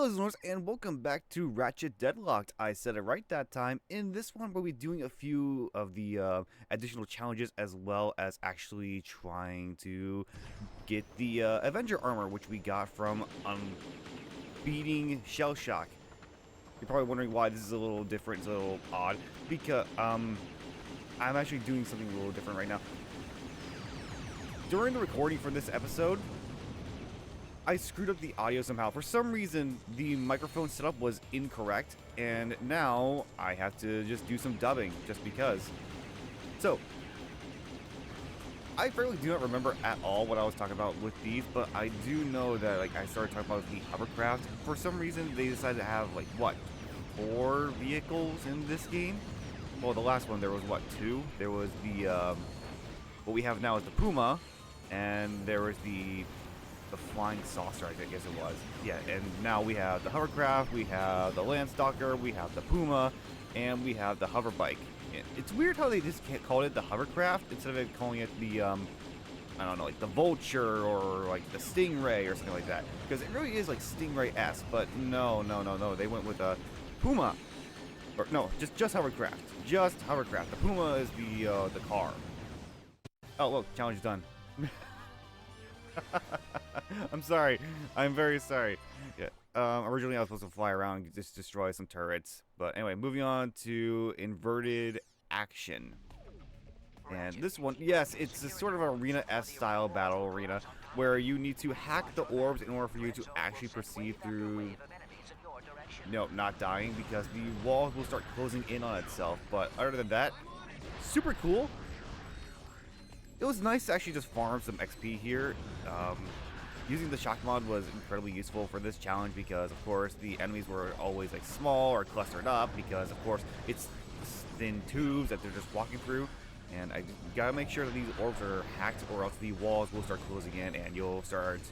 listeners, and welcome back to Ratchet Deadlocked. I said it right that time. In this one, we'll be doing a few of the additional challenges as well as actually trying to get the Avenger armor, which we got from beating Shell Shock. You're probably wondering why this is a little different, it's a little odd, because I'm actually doing something a little different right now. During the recording for this episode, I screwed up the audio somehow. For some reason, the microphone setup was incorrect, and now I have to just do some dubbing, just because. So, I really do not remember at all what I was talking about with these, but I do know that I started talking about the hovercraft. For some reason, they decided to have, 4 vehicles in this game? Well, the last one, there was, 2? There was the, what we have now is the Puma, and there was the flying saucer, I guess it was. Yeah, and now we have the hovercraft, we have the Landstalker, we have the Puma, and we have the hoverbike. It's weird how they just called it the hovercraft instead of calling it the, I don't know, the Vulture or the Stingray or something like that. Because it really is Stingray-esque, but no, they went with a Puma. Or no, just hovercraft. Just hovercraft. The Puma is the car. Oh, look, challenge done. I'm sorry. I'm very sorry. Yeah. Originally I was supposed to fly around and just destroy some turrets. But anyway, moving on to inverted action. And this one, yes, it's a sort of arena-esque style battle arena where you need to hack the orbs in order for you to actually proceed through. No, not dying, because the walls will start closing in on itself. But other than that, super cool. It was nice to actually just farm some XP here. Using the shock mod was incredibly useful for this challenge because, of course, the enemies were always small or clustered up because, of course, it's thin tubes that they're just walking through. And I gotta make sure that these orbs are hacked, or else the walls will start closing in and you'll start.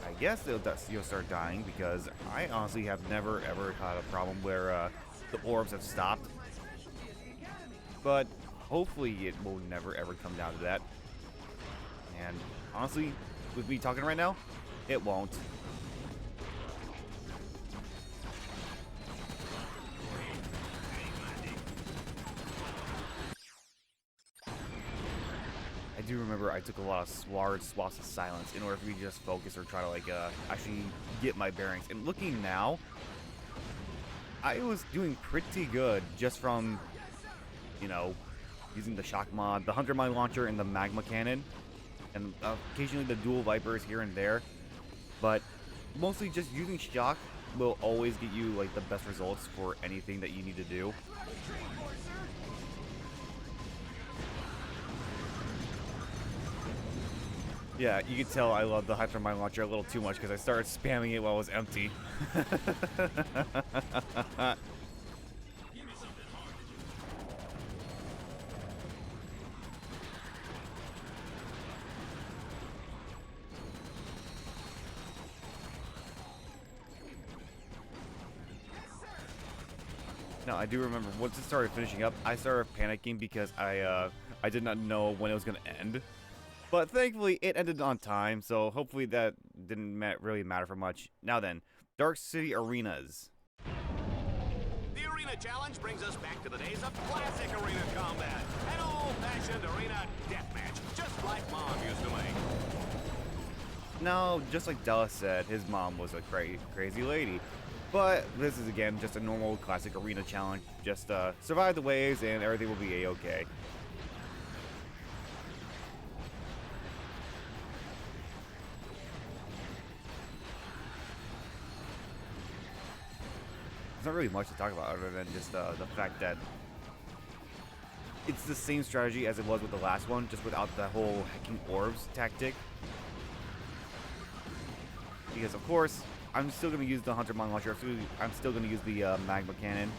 I guess you'll start dying, because I honestly have never ever had a problem where the orbs have stopped. But hopefully it will never ever come down to that. And honestly, with me talking right now, it won't. I do remember I took a lot of large swaths of silence in order for me to just focus or try to actually get my bearings. And looking now, I was doing pretty good just from, using the shock mod, the 100 mine launcher, and the magma cannon, and occasionally the dual vipers here and there. But mostly just using shock will always get you the best results for anything that you need to do. Yeah, you can tell I love the 100 mine launcher a little too much because I started spamming it while it was empty. Now, I do remember once it started finishing up, I started panicking because I did not know when it was going to end. But thankfully, it ended on time, so hopefully that didn't really matter for much. Now then, Dark City Arenas. The Arena Challenge brings us back to the days of classic arena combat. An old-fashioned arena deathmatch, just like Mom used to make. Now, just like Dallas said, his mom was a crazy lady. But this is, again, just a normal classic arena challenge. Just survive the waves and everything will be a-okay. There's not really much to talk about other than just the fact that it's the same strategy as it was with the last one, just without the whole hacking orbs tactic. Because, of course, I'm still going to use the 100 mine launcher. I'm still going to use the magma cannon.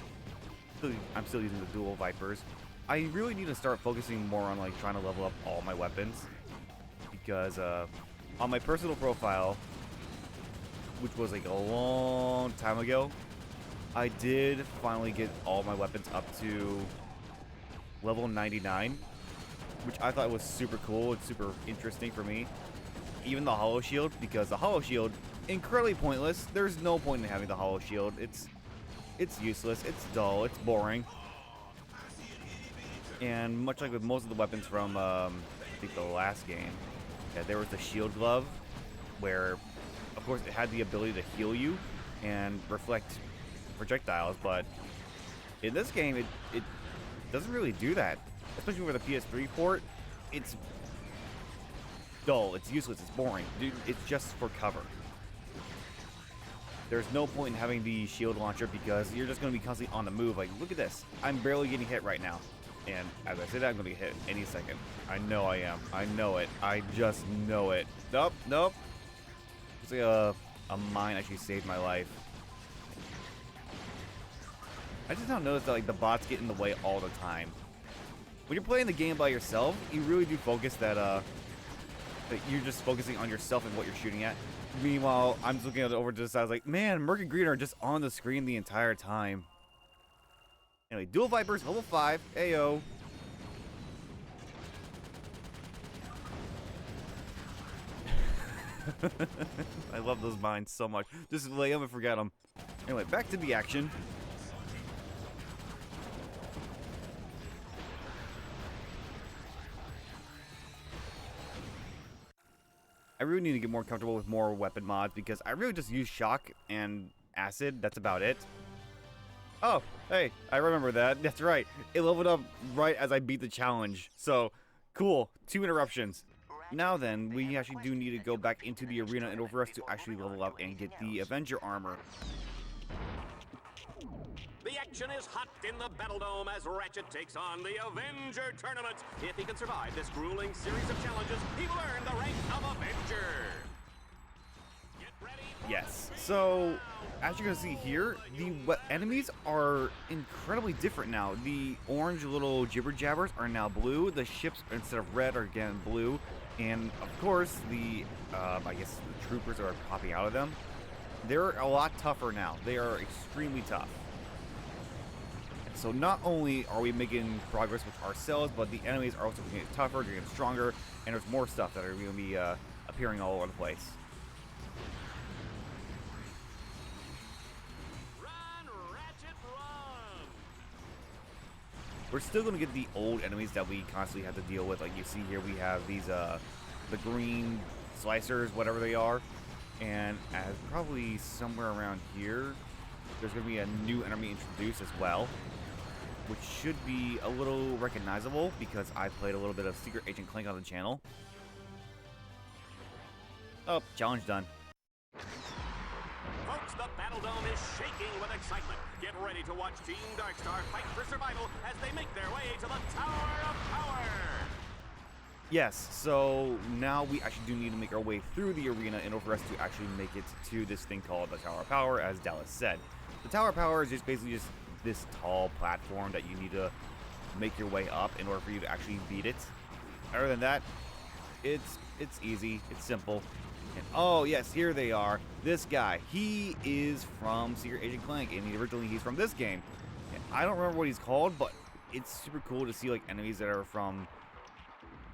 I'm still using the dual vipers. I really need to start focusing more on trying to level up all my weapons, because on my personal profile, which was a long time ago, I did finally get all my weapons up to level 99, which I thought was super cool and super interesting for me. Even the hollow shield, because the hollow shield incredibly pointless. There's no point in having the hollow shield. It's useless. It's dull. It's boring. And much like with most of the weapons from I think the last game, yeah, there was the shield glove, where of course it had the ability to heal you and reflect projectiles, but in this game it doesn't really do that. Especially with the PS3 port, it's dull, it's useless, it's boring. Dude, it's just for cover. There's no point in having the shield launcher because you're just going to be constantly on the move. Like, look at this. I'm barely getting hit right now. And as I say that, I'm going to get hit any second. I know I am. I know it. I just know it. Nope, nope. It's like a mine actually saved my life. I just now notice that like the bots get in the way all the time. When you're playing the game by yourself, you really do focus that you're just focusing on yourself and what you're shooting at. Meanwhile, I'm just looking at it over to the side. I was like, man, Merc and Green are just on the screen the entire time. Anyway, Dual Vipers, level 5. Ayo. I love those mines so much. Just lay them and forget them. Anyway, back to the action. I really need to get more comfortable with more weapon mods because I really just use shock and acid. That's about it. Oh, hey, I remember that. That's right. It leveled up right as I beat the challenge. So, cool. 2 interruptions. Now then, we actually do need to go back into the arena in order for us to actually level up and get the Avenger armor. The action is hot in the Battle Dome as Ratchet takes on the Avenger tournament. If he can survive this grueling series of challenges, he will earn the rank of Avenger. Get ready for Yes, so as you're going to see here, the enemies are incredibly different now. The orange little jibber jabbers are now blue. The ships, instead of red, are again blue. And of course, the, I guess the troopers are popping out of them. They're a lot tougher now. They are extremely tough. So not only are we making progress with ourselves, but the enemies are also getting tougher, they're getting stronger, and there's more stuff that are going to be appearing all over the place. Run, Ratchet, run! We're still going to get the old enemies that we constantly have to deal with. Like you see here, we have these the green slicers, whatever they are, and as probably somewhere around here, there's going to be a new enemy introduced as well, which should be a little recognizable because I played a little bit of Secret Agent Clank on the channel. Oh, challenge done. Folks, the Battle Dome is shaking with excitement. Get ready to watch Team Darkstar fight for survival as they make their way to the Tower of Power. Yes, so now we actually do need to make our way through the arena in order for us to actually make it to this thing called the Tower of Power, as Dallas said. The Tower of Power is just basically just this tall platform that you need to make your way up in order for you to actually beat it. Other than that, it's easy, it's simple. And oh yes, here they are. This guy, he is from Secret Agent Clank, and originally he's from this game. And I don't remember what he's called, but it's super cool to see like enemies that are from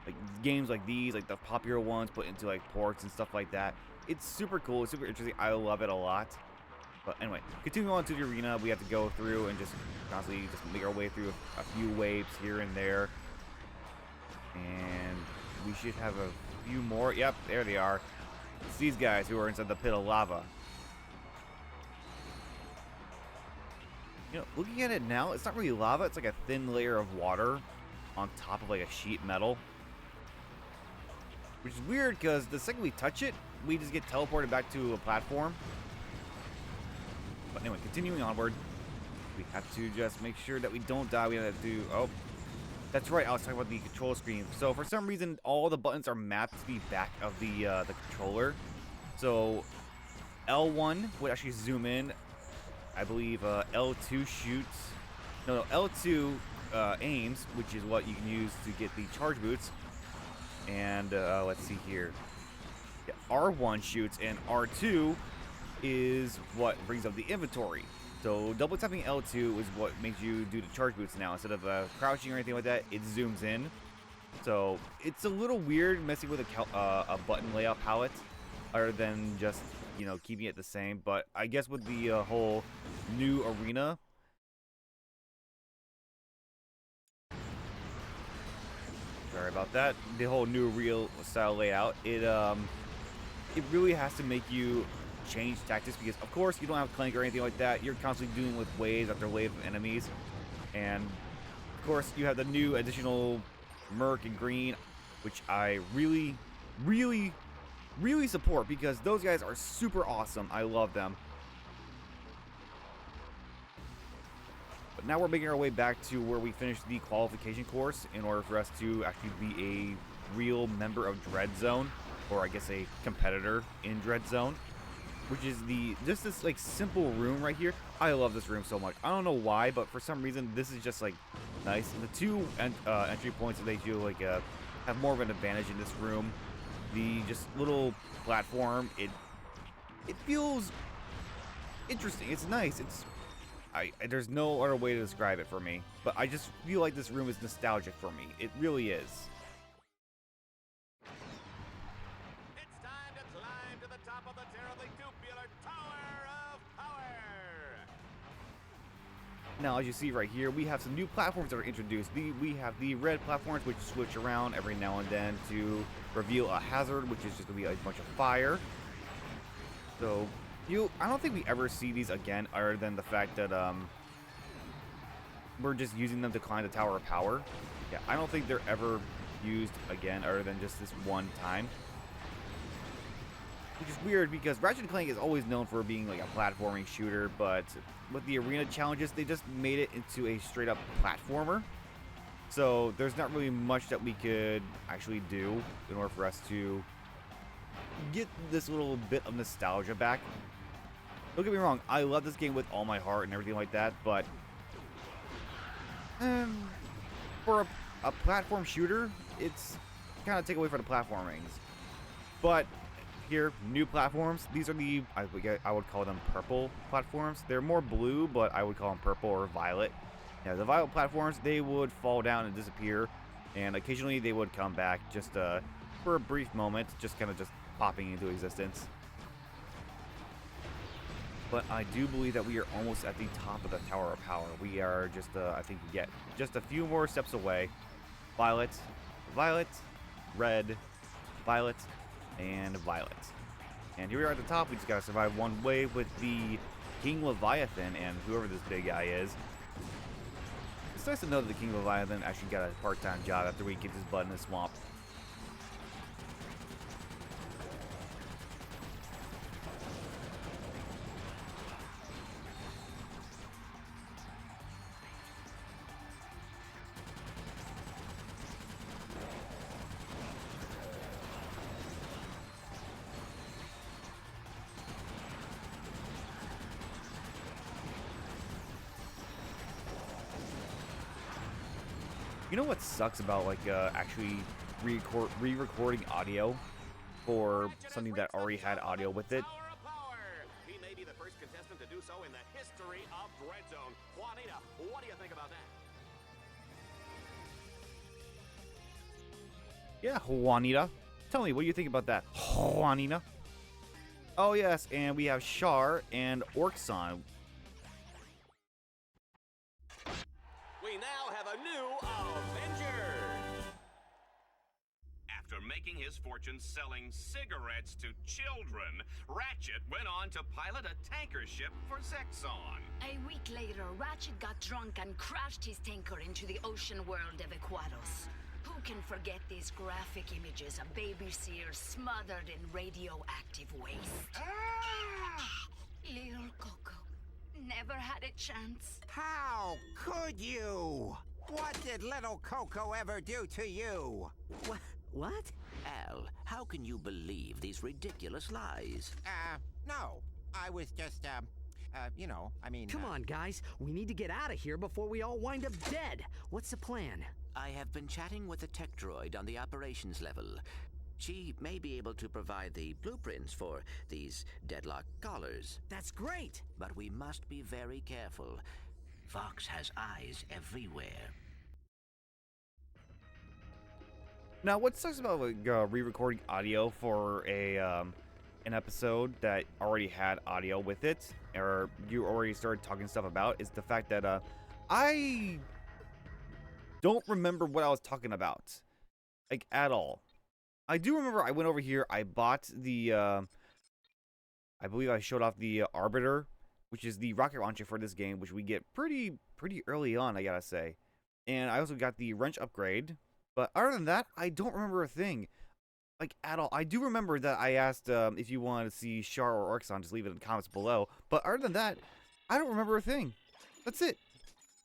like games like these, like the popular ones put into like ports and stuff like that. It's super cool, it's super interesting. I love it a lot. But anyway, continuing on to the arena, we have to go through and just constantly just make our way through a few waves here and there. And we should have a few more. Yep, there they are. It's these guys who are inside the pit of lava. You know, looking at it now, it's not really lava. It's like a thin layer of water on top of like a sheet metal. Which is weird because the second we touch it, we just get teleported back to a platform. But anyway, continuing onward, we have to just make sure that we don't die. We have to do, oh, that's right, I was talking about the control screen. So for some reason, all the buttons are mapped to the back of the controller. So L1 would actually zoom in. I believe L2 shoots. No, L2 aims, which is what you can use to get the charge boots. And let's see here. Yeah, R1 shoots, and R2 is what brings up the inventory. So double tapping L2 is what makes you do the charge boots now. Instead of crouching or anything like that, it zooms in. So it's a little weird messing with a button layout palette, other than just you know, keeping it the same. But I guess with the whole new arena, sorry about that, the whole new real style layout, it really has to make you change tactics because, of course, you don't have Clank or anything like that. You're constantly dealing with wave after wave of enemies, and of course, you have the new additional Merc and Green, which I really, really, really support because those guys are super awesome. I love them. But now we're making our way back to where we finished the qualification course in order for us to actually be a real member of Dread Zone, or I guess a competitor in Dread Zone, which is just this like simple room right here. I love this room so much. I don't know why, but for some reason this is just like nice. And the two entry points that they do like have more of an advantage in this room. The just little platform, it feels interesting. It's nice. There's no other way to describe it for me, but I just feel like this room is nostalgic for me. It really is. It's time to climb to the top of the terribly tubular Tower of Power. Now, as you see right here, we have some new platforms that are introduced. We have the red platforms, which switch around every now and then to reveal a hazard, which is just going to be a bunch of fire. So, I don't think we ever see these again, other than the fact that we're just using them to climb the Tower of Power. Yeah, I don't think they're ever used again, other than just this one time. Which is weird because Ratchet & Clank is always known for being like a platforming shooter, but with the arena challenges, they just made it into a straight up platformer. So there's not really much that we could actually do in order for us to get this little bit of nostalgia back. Don't get me wrong, I love this game with all my heart and everything like that, but for a platform shooter, it's kind of take away from the platformings. But here, new platforms. These are I would call them purple platforms. They're more blue, but I would call them purple or violet. Yeah, the violet platforms, they would fall down and disappear, and occasionally they would come back just for a brief moment, just kind of just popping into existence. But I do believe that we are almost at the top of the Tower of Power. We are just, I think, just a few more steps away. Violet, violet, red, violet, and violet. And here we are at the top. We just gotta survive one wave with the King Leviathan and whoever this big guy is. It's nice to know that the King Leviathan actually got a part-time job after we kicked his butt in the swamp. You know what sucks about like actually re-recording audio for something that already had audio with it? He may be the first contestant to do so in the history of Dread Zone. Juanita, what do you think about that? Yeah, Juanita. Tell me, what do you think about that, Juanita? Oh yes, and we have Char and Orkson. We now have a new Avenger! After making his fortune selling cigarettes to children, Ratchet went on to pilot a tanker ship for Zexon. A week later, Ratchet got drunk and crashed his tanker into the ocean world of Equados. Who can forget these graphic images of baby seals smothered in radioactive waste? Little Coco never had a chance. How could you? What did little Coco ever do to you? What? Al, how can you believe these ridiculous lies? No. I was just, you know, I mean... Come on, guys. We need to get out of here before we all wind up dead. What's the plan? I have been chatting with a tech droid on the operations level. She may be able to provide the blueprints for these deadlock collars. That's great! But we must be very careful. Vox has eyes everywhere. Now, what sucks about like, re-recording audio for a an episode that already had audio with it, or you already started talking stuff about, is the fact that I don't remember what I was talking about, like, at all. I do remember I went over here, I bought the, I believe I showed off the Arbiter, which is the rocket launcher for this game, which we get pretty early on, I gotta say. And I also got the wrench upgrade, but other than that, I don't remember a thing. Like, at all. I do remember that I asked if you wanted to see Char or Orxon, just leave it in the comments below. But other than that, I don't remember a thing. That's it.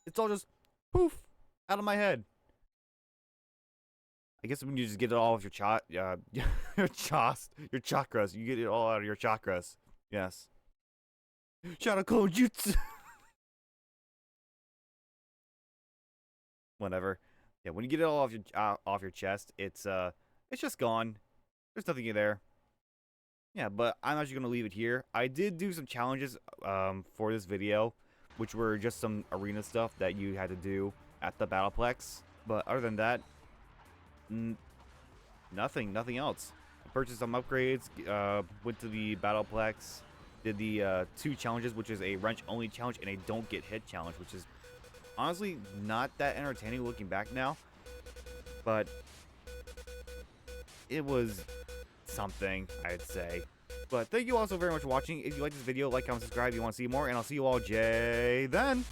It's all just poof out of my head. I guess when you just get it all of your your chakras, you get it all out of your chakras. Yes. Sharako Jutsu. Whatever. Yeah, when you get it all off your chest, it's just gone. There's nothing in there. Yeah, but I'm actually gonna leave it here. I did do some challenges for this video, which were just some arena stuff that you had to do at the Battleplex. But other than that, nothing else. I purchased some upgrades, went to the Battleplex, did the 2 challenges, which is a wrench only challenge and a don't get hit challenge, which is honestly not that entertaining looking back now, but it was something, I'd say. But thank you all so very much for watching. If you like this video, like, comment, subscribe if you want to see more, and I'll see you all then.